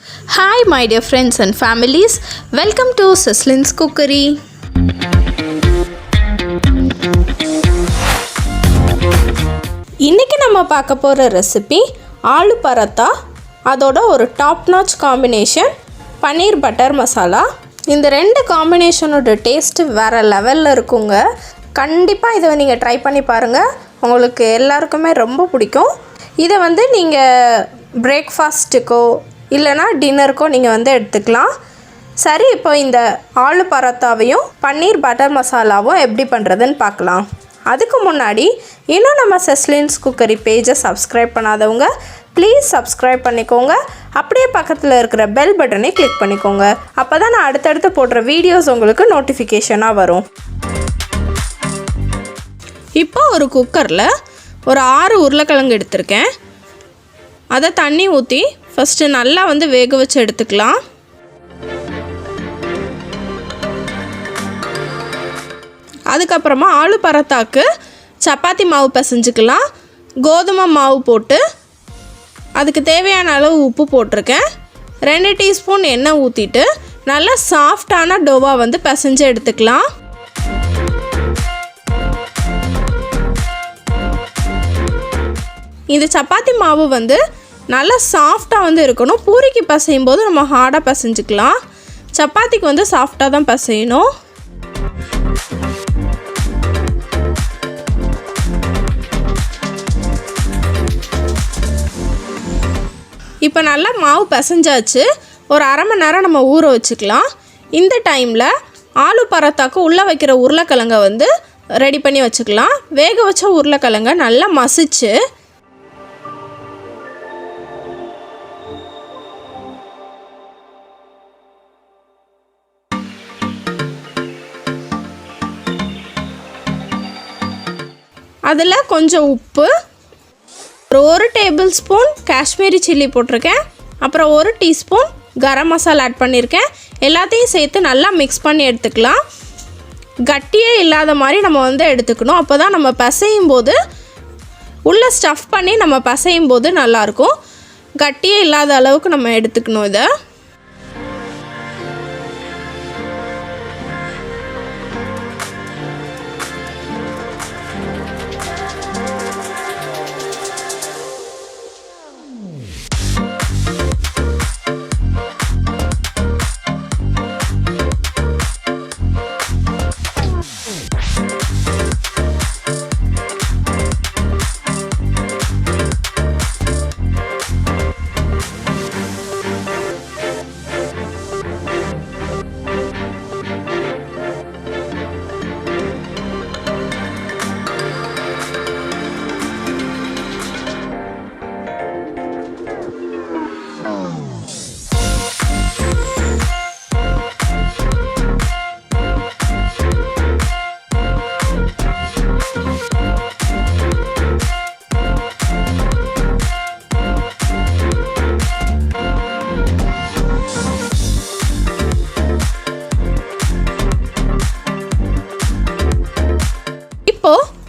Hi my dear friends and families, welcome to Sislin's Cookery. இன்னைக்கு நம்ம பார்க்க போகிற ரெசிபி ஆலு பராத்தா. அதோட ஒரு டாப் நாச் காம்பினேஷன் பன்னீர் பட்டர் மசாலா. இந்த ரெண்டு காம்பினேஷனோட டேஸ்ட்டு வேறு லெவலில் இருக்குங்க. கண்டிப்பாக இதை நீங்கள் ட்ரை பண்ணி பாருங்கள், உங்களுக்கு எல்லாருக்குமே ரொம்ப பிடிக்கும். இதை நீங்கள் பிரேக்ஃபாஸ்ட்டுக்கோ இல்லைனா டின்னருக்கோ நீங்கள் எடுத்துக்கலாம். சரி, இப்போ இந்த ஆலு பராத்தாவையும் பன்னீர் பட்டர் மசாலாவும் எப்படி பண்ணுறதுன்னு பார்க்கலாம். அதுக்கு முன்னாடி இன்னும் நம்ம செஸ்லின்ஸ் குக்கரி பேஜை சப்ஸ்கிரைப் பண்ணாதவங்க ப்ளீஸ் சப்ஸ்கிரைப் பண்ணிக்கோங்க. அப்படியே பக்கத்தில் இருக்கிற பெல் பட்டனை கிளிக் பண்ணிக்கோங்க. அப்போ தான் நான் அடுத்தடுத்து போடுற வீடியோஸ் உங்களுக்கு நோட்டிஃபிகேஷனாக வரும். இப்போ ஒரு குக்கரில் ஒரு 6 உருளைக்கிழங்கு எடுத்திருக்கேன். அதை தண்ணி ஊற்றி ஃபஸ்ட்டு நல்லா வேக வச்சு எடுத்துக்கலாம். அதுக்கப்புறமா ஆலு பராத்தாக்கு சப்பாத்தி மாவு பிசைஞ்சுக்கலாம். கோதுமை மாவு போட்டு அதுக்கு தேவையான அளவு உப்பு போட்டிருக்கேன். 2 டீஸ்பூன் எண்ணெய் ஊற்றிட்டு நல்லா சாஃப்டான டோவாக பிசைஞ்சு எடுத்துக்கலாம். இந்த சப்பாத்தி மாவு நல்லா சாஃப்டாக இருக்கணும். பூரிக்கு பிசையும் போது நம்ம ஹார்டாக பிசைஞ்சிக்கலாம். சப்பாத்திக்கு சாஃப்டாக தான் பிசையணும். இப்போ நல்லா மாவு பிசைஞ்சாச்சு. ஒரு அரை மணி நேரம் நம்ம ஊற வச்சுக்கலாம். இந்த டைமில் ஆலு பராத்தாக்கு உள்ளே வைக்கிற உருளைக்கிழங்கை ரெடி பண்ணி வச்சுக்கலாம். வேக வச்ச உருளைக்கிழங்கை நல்லா மசிச்சு அதில் கொஞ்சம் உப்பு, ஒரு டேபிள் ஸ்பூன் காஷ்மீரி சில்லி போட்டிருக்கேன். அப்புறம் 1 டீஸ்பூன் கரம் மசாலா ஆட் பண்ணியிருக்கேன். எல்லாத்தையும் சேர்த்து நல்லா மிக்ஸ் பண்ணி எடுத்துக்கலாம். கட்டியே இல்லாத மாதிரி நம்ம எடுத்துக்கணும். அப்போ தான் நம்ம பிசையும் போது உள்ளே ஸ்டஃப் பண்ணி நம்ம பிசையும் போது நல்லாயிருக்கும். கட்டியே இல்லாத அளவுக்கு நம்ம எடுத்துக்கணும். இதை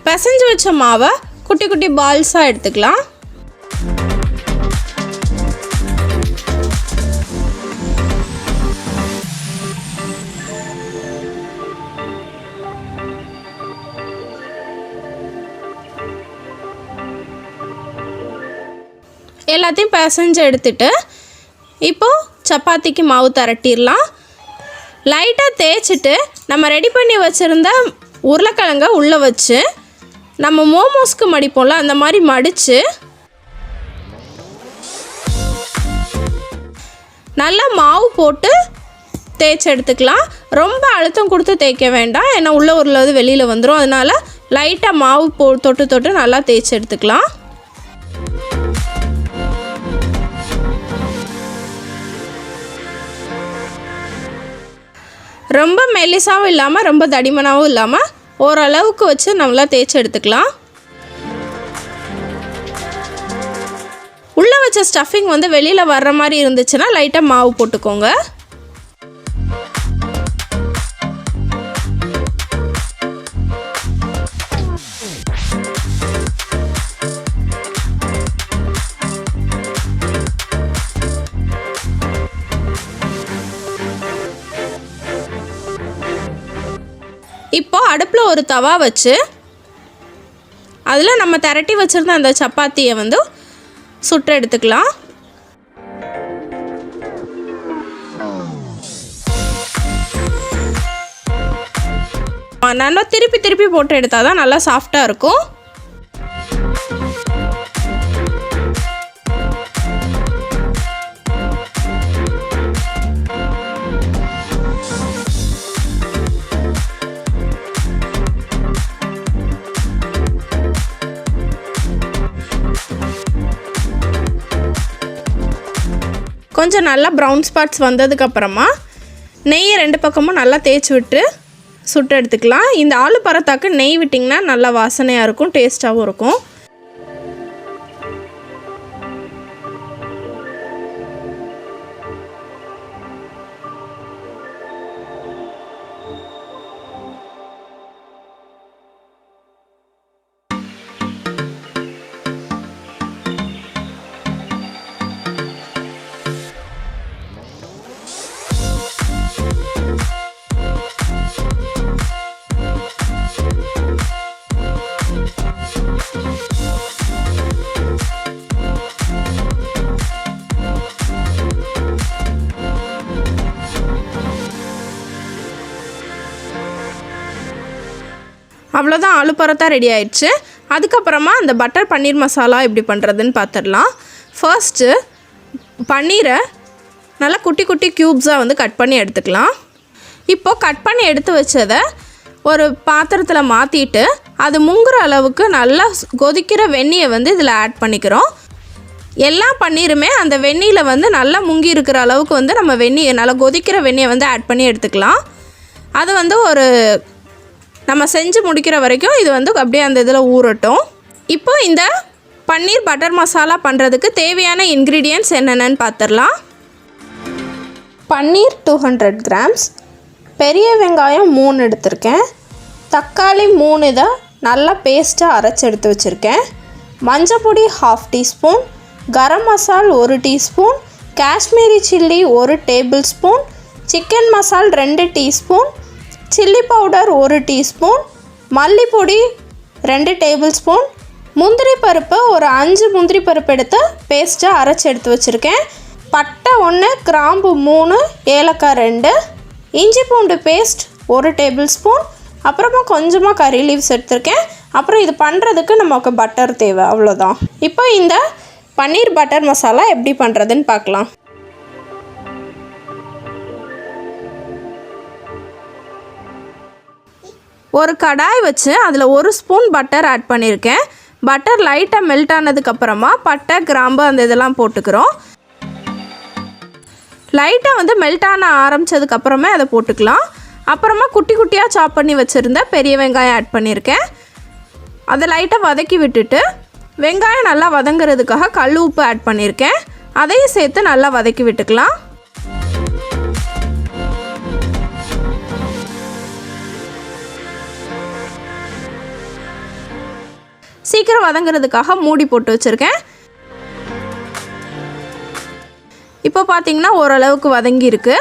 பிசைஞ்சு வச்ச மாவை குட்டி குட்டி பால்ஸாக எடுத்துக்கலாம். எல்லாத்தையும் பிசைஞ்சு எடுத்துட்டு இப்போது சப்பாத்திக்கு மாவு திரட்டிடலாம். லைட்டாக தேய்ச்சிட்டு நம்ம ரெடி பண்ணி வச்சுருந்த உருளைக்கிழங்கை உள்ளே வச்சு நம்ம மோமோஸ்க்கு மடிப்போம்ல அந்த மாதிரி மடித்து நல்லா மாவு போட்டு தேய்ச்சி எடுத்துக்கலாம். ரொம்ப அழுத்தம் கொடுத்து தேய்க்க வேண்டாம், ஏன்னா உள்ளே உள்ளது வெளியில் வந்துடும். அதனால் லைட்டாக மாவு தொட்டு தொட்டு நல்லா தேய்ச்சி எடுத்துக்கலாம். ரொம்ப மெல்லிசாவும் இல்லாமல் ரொம்ப தடிமனாகவும் இல்லாமல் ஓரளவுக்கு வச்சு நல்லா தேய்ச்சி எடுத்துக்கலாம். உள்ளே வச்ச ஸ்டஃபிங் வெளியில் வர்ற மாதிரி இருந்துச்சுன்னா லைட்டாக மாவு போட்டுக்கோங்க. இப்போ அடுப்பில் ஒரு தவா வச்சு அதில் நம்ம திரட்டி வச்சுருந்த அந்த சப்பாத்தியை வந்து சுட்டு எடுத்துக்கலாம். நல்லா திருப்பி திருப்பி போட்டு எடுத்தால் தான் நல்லா சாஃப்டாக இருக்கும். கொஞ்சம் நல்லா ப்ரௌன் ஸ்பாட்ஸ் வந்ததுக்கப்புறமா நெய்யை 2 பக்கமும் நல்லா தேய்ச்சி விட்டு சுட்டு எடுத்துக்கலாம். இந்த ஆலு பராத்தாக்கு நெய் விட்டிங்கன்னா நல்லா வாசனையாக இருக்கும், டேஸ்ட்டாகவும் இருக்கும். அவ்வளோதான், ஆலு பராத்தா ரெடி ஆயிடுச்சு. அதுக்கப்புறமா அந்த பட்டர் பன்னீர் மசாலா எப்படி பண்ணுறதுன்னு பார்த்துடலாம். ஃபர்ஸ்ட்டு பன்னீரை நல்லா குட்டி குட்டி க்யூப்ஸாக வந்து கட் பண்ணி எடுத்துக்கலாம். இப்போது கட் பண்ணி எடுத்து வச்சதை ஒரு பாத்திரத்தில் மாற்றிட்டு அது முங்குற அளவுக்கு நல்லா கொதிக்கிற வெந்நியை வந்து இதில் ஆட் பண்ணிக்கிறோம். எல்லா பன்னீருமே அந்த வெந்நியில் வந்து நல்லா முங்கி இருக்கிற அளவுக்கு வந்து நம்ம வெந்நியை நல்லா கொதிக்கிற வெந்நியை வந்து ஆட் பண்ணி எடுத்துக்கலாம். அது வந்து ஒரு நம்ம செஞ்சு முடிக்கிற வரைக்கும் இது வந்து அப்படியே அந்த இதில் ஊறட்டும். இப்போ இந்த பன்னீர் பட்டர் மசாலா பண்ணுறதுக்கு தேவையான இன்க்ரீடியன்ட்ஸ் என்னென்னு பார்த்துடலாம். பன்னீர் 200 கிராம்ஸ், பெரிய வெங்காயம் 3 எடுத்திருக்கேன், தக்காளி 3 இதை நல்லா பேஸ்ட்டாக அரைச்சி எடுத்து வச்சுருக்கேன், மஞ்சப்பொடி 1/2 teaspoon, garam masala 1 teaspoon, Kashmiri chilli 1 tablespoon, chicken masala 2 teaspoon, chilli powder 1 teaspoon, மல்லிப்பொடி 2 டேபிள் ஸ்பூன், முந்திரி பருப்பு ஒரு 5 முந்திரி பருப்பு எடுத்து பேஸ்ட்டாக அரைச்சி எடுத்து வச்சுருக்கேன், பட்டை 1, கிராம்பு 3, ஏலக்காய் 2, இஞ்சி பூண்டு பேஸ்ட் 1 டேபிள் ஸ்பூன், அப்புறமா கொஞ்சமாக கறி லீவ்ஸ் எடுத்திருக்கேன். அப்புறம் இது பண்ணுறதுக்கு நமக்கு பட்டர் தேவை, அவ்வளோதான். இப்போ இந்த பன்னீர் பட்டர் மசாலா எப்படி பண்ணுறதுன்னு பார்க்கலாம். ஒரு கடாய் வச்சு அதில் 1 ஸ்பூன் பட்டர் ஆட் பண்ணியிருக்கேன். பட்டர் லைட்டாக மெல்ட் ஆனதுக்கப்புறமா பட்டை கிராம்பு அந்த இதெல்லாம் போட்டுக்கிறோம். லைட்டாக வந்து மெல்ட் ஆன ஆரம்பித்ததுக்கப்புறமே அதை போட்டுக்கலாம். அப்புறமா குட்டி குட்டியாக சாப் பண்ணி வச்சுருந்த பெரிய வெங்காயம் ஆட் பண்ணியிருக்கேன். அதை லைட்டாக வதக்கி விட்டுட்டு வெங்காயம் நல்லா வதங்கிறதுக்காக கல் உப்பு ஆட் பண்ணியிருக்கேன். அதையும் சேர்த்து நல்லா வதக்கி விட்டுக்கலாம். சீக்கிரம் வதங்கிறதுக்காக மூடி போட்டு வச்சுருக்கேன். இப்போ பார்த்தீங்கன்னா ஓரளவுக்கு வதங்கியிருக்கு.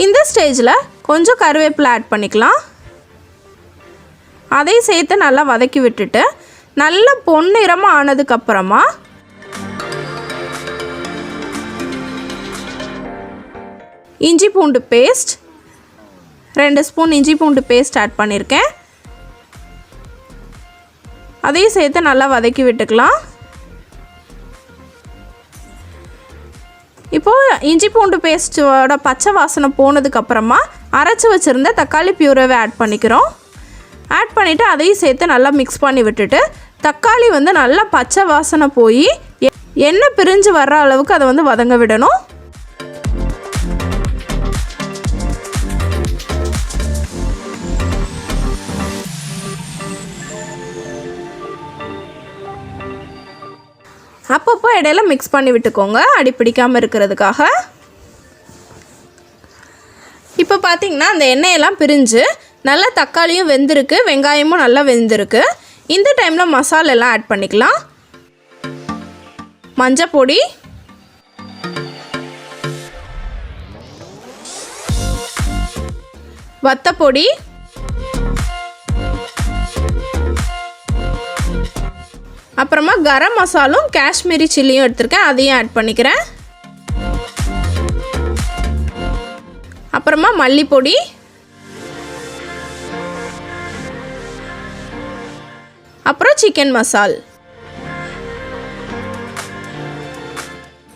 இந்த ஸ்டேஜில் கொஞ்சம் கருவேப்பிலை ஆட் பண்ணிக்கலாம். அதையும் சேர்த்து நல்லா வதக்கி விட்டுட்டு நல்லா பொன்னிறமாக ஆனதுக்கப்புறமா இஞ்சி பூண்டு பேஸ்ட் 2 ஸ்பூன் இஞ்சி பூண்டு பேஸ்ட் ஆட் பண்ணியிருக்கேன். அதையும் சேர்த்து நல்லா வதக்கி விட்டுக்கலாம். இப்போது இஞ்சி பூண்டு பேஸ்ட்டோட பச்சை வாசனை போனதுக்கப்புறமா அரைச்சி வச்சுருந்த தக்காளி பியூரவை ஆட் பண்ணிக்கிறோம். ஆட் பண்ணிவிட்டு அதையும் சேர்த்து நல்லா மிக்ஸ் பண்ணி விட்டுட்டு தக்காளி வந்து நல்லா பச்சை வாசனை போய் எண்ணெய் பிரிஞ்சு வர்ற அளவுக்கு அதை வந்து வதங்க விடணும். அப்பப்போ இடையில மிக்ஸ் பண்ணி விட்டுக்கோங்க, அடி பிடிக்காமல் இருக்கிறதுக்காக. இப்போ பார்த்தீங்கன்னா அந்த எண்ணெயெல்லாம் பிரிஞ்சு நல்லா தக்காளியும் வெந்திருக்கு, வெங்காயமும் நல்லா வெந்திருக்கு. இந்த டைமில் மசாலா எல்லாம் ஆட் பண்ணிக்கலாம். மஞ்சள் பொடி, வத்தப்பொடி, அப்புறமா கரம் மசாலும் காஷ்மீரி சில்லியும் எடுத்திருக்கேன், அதையும் ஆட் பண்ணிக்கிறேன். அப்புறமா மல்லிப்பொடி, அப்புறம் சிக்கன் மசால்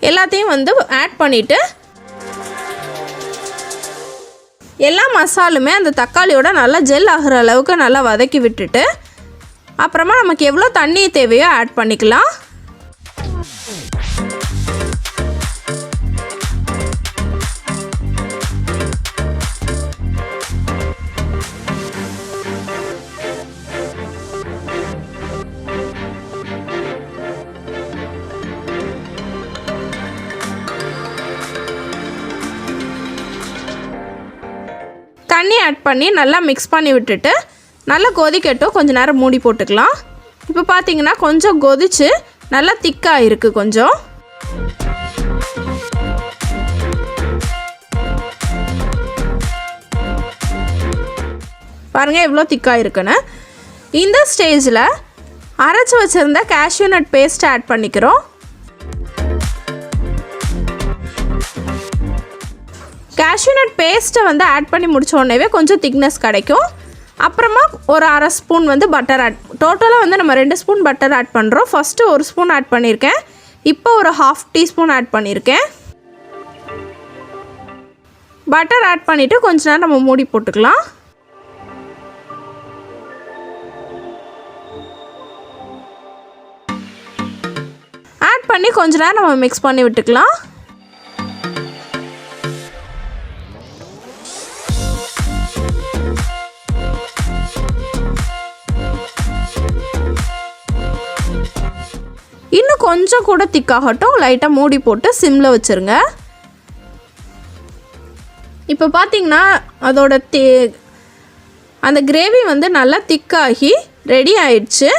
எல்லாத்தையும் வந்து ஆட் பண்ணிவிட்டு எல்லா மசாலுமே அந்த தக்காளியோட நல்லா ஜெல் ஆகிற அளவுக்கு நல்லா வதக்கி விட்டுட்டு அப்புறமா நமக்கு எவ்வளோ தண்ணி தேவையோ ஆட் பண்ணிக்கலாம். தண்ணி ஆட் பண்ணி நல்லா மிக்ஸ் பண்ணி விட்டுட்டு நல்லா கொதிக்கட்டும், கொஞ்சம் நேரம் மூடி போட்டுக்கலாம். இப்போ பார்த்தீங்கன்னா கொஞ்சம் கொதிச்சு நல்லா திக்காக இருக்குது. கொஞ்சம் பாருங்கள் எவ்வளோ திக்காக இருக்குன்னு. இந்த ஸ்டேஜில் அரைச்சி வச்சுருந்த கேஷ்யூ நட் பேஸ்ட் ஆட் பண்ணிக்கிறோம். கேஷ்யூ நட் பேஸ்ட்டை வந்து ஆட் பண்ணி முடித்த உடனே கொஞ்சம் திக்னஸ் கிடைக்கும். அப்புறமா ஒரு அரை ஸ்பூன் வந்து பட்டர் ஆட், டோட்டலாக வந்து நம்ம 2 ஸ்பூன் பட்டர் ஆட் பண்ணுறோம். ஃபஸ்ட்டு 1 ஸ்பூன் ஆட் பண்ணியிருக்கேன், இப்போ ஒரு 1/2 டீஸ்பூன் ஆட் பண்ணியிருக்கேன். பட்டர் ஆட் பண்ணிவிட்டு கொஞ்ச நேரம் நம்ம மூடி போட்டுக்கலாம். ஆட் பண்ணி கொஞ்ச நேரம் நம்ம மிக்ஸ் பண்ணி விட்டுக்கலாம். இன்னும் கொஞ்சம் கூட திக்காகட்டும், லைட்டாக மூடி போட்டு சிம்மில் வச்சுருங்க. இப்போ பார்த்தீங்கன்னா அதோட அந்த கிரேவி வந்து நல்லா திக்காகி ரெடி ஆயிடுச்சு.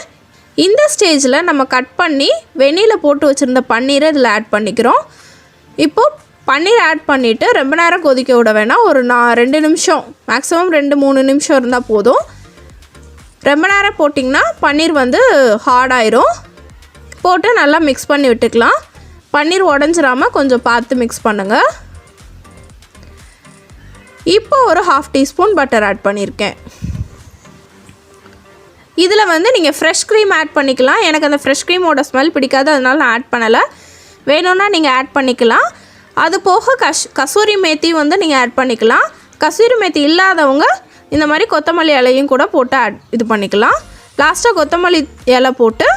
இந்த ஸ்டேஜில் நம்ம கட் பண்ணி வெந்நீரில் போட்டு வச்சுருந்த பன்னீரை இதில் ஆட் பண்ணிக்கிறோம். இப்போது பன்னீர் ஆட் பண்ணிவிட்டு ரொம்ப நேரம் கொதிக்க விட வேணாம், ஒரு 2 நிமிஷம் மேக்ஸிமம் 2-3 நிமிஷம் இருந்தால் போதும். ரொம்ப நேரம் போட்டிங்கன்னா பன்னீர் வந்து ஹார்டாயிரும். போட்டு நல்லா மிக்ஸ் பண்ணி விட்டுக்கலாம். பன்னீர் உடஞ்சிராமல் கொஞ்சம் பார்த்து மிக்ஸ் பண்ணுங்கள். இப்போ ஒரு 1/2 டீஸ்பூன் பட்டர் ஆட் பண்ணியிருக்கேன். இதில் வந்து நீங்கள் ஃப்ரெஷ் க்ரீம் ஆட் பண்ணிக்கலாம். எனக்கு அந்த ஃப்ரெஷ் க்ரீமோட ஸ்மெல் பிடிக்காது, அதனால நான் ஆட் பண்ணலை. வேணும்னா நீங்கள் ஆட் பண்ணிக்கலாம். அது போக கசூரி மேத்தி வந்து நீங்கள் ஆட் பண்ணிக்கலாம். கசூரி மேத்தி இல்லாதவங்க இந்த மாதிரி கொத்தமல்லி இலையும் கூட போட்டு இது பண்ணிக்கலாம். லாஸ்ட்டாக கொத்தமல்லி இலை போட்டு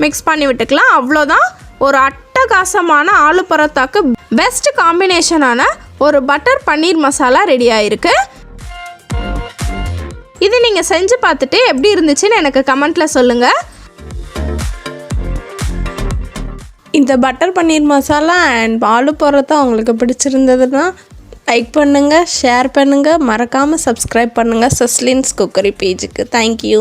மிக்ஸ் பண்ணி விட்டுக்கலாம். அவ்வளோதான், ஒரு அட்டகாசமான ஆலு பரோட்டாக்கு பெஸ்ட் காம்பினேஷனான ஒரு பட்டர் பன்னீர் மசாலா ரெடி ஆகிருக்கு. இது நீங்கள் செஞ்சு பார்த்துட்டு எப்படி இருந்துச்சுன்னு எனக்கு கமெண்ட்டில் சொல்லுங்கள். இந்த பட்டர் பன்னீர் மசாலா அண்ட் ஆலு பரோட்டா உங்களுக்கு பிடிச்சிருந்ததுன்னா லைக் பண்ணுங்கள், ஷேர் பண்ணுங்கள், மறக்காமல் சப்ஸ்கிரைப் பண்ணுங்கள் சஸ்லின்ஸ் குக்கரி பேஜுக்கு. தேங்க்யூ.